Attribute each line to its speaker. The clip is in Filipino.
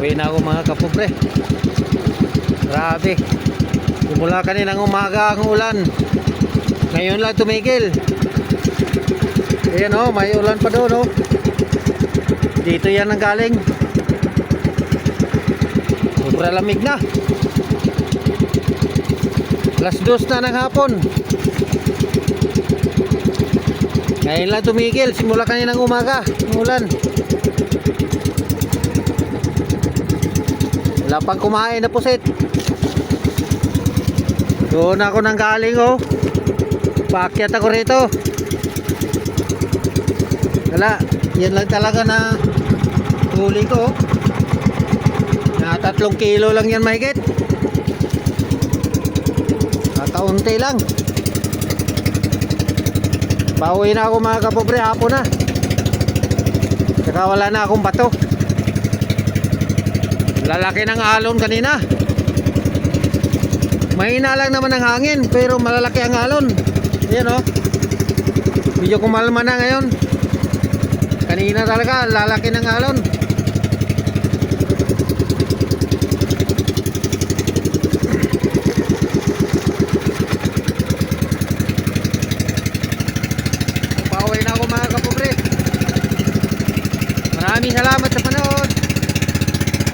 Speaker 1: Uwi na ako mga kapobre. Grabe. Simula kaninang umaga ang ulan. Ngayon lang tumigil. Ayan may ulan pa doon Dito yan ang galing. Sobra lamig na. Alas 2 na ng hapon. Ngayon lang tumigil. Simula kaninang umaga ang ulan. Wala pang kumain na pusit. Doon ako nang galing paakyat ako rito. Wala, yan lang talaga na huli ko na 3 kilo lang yan mahigit. Kakaunti lang. Pauwi na ako mga kapobre, hapon na. Saka wala na akong bato. Lalaki ng alon kanina. Mahina lang naman ang hangin, pero malalaki ang alon. Ayan medyo kumalma na ngayon. Kanina talaga lalaki ng alon. Pauwi na ako mga kapobre. Maraming salamat sa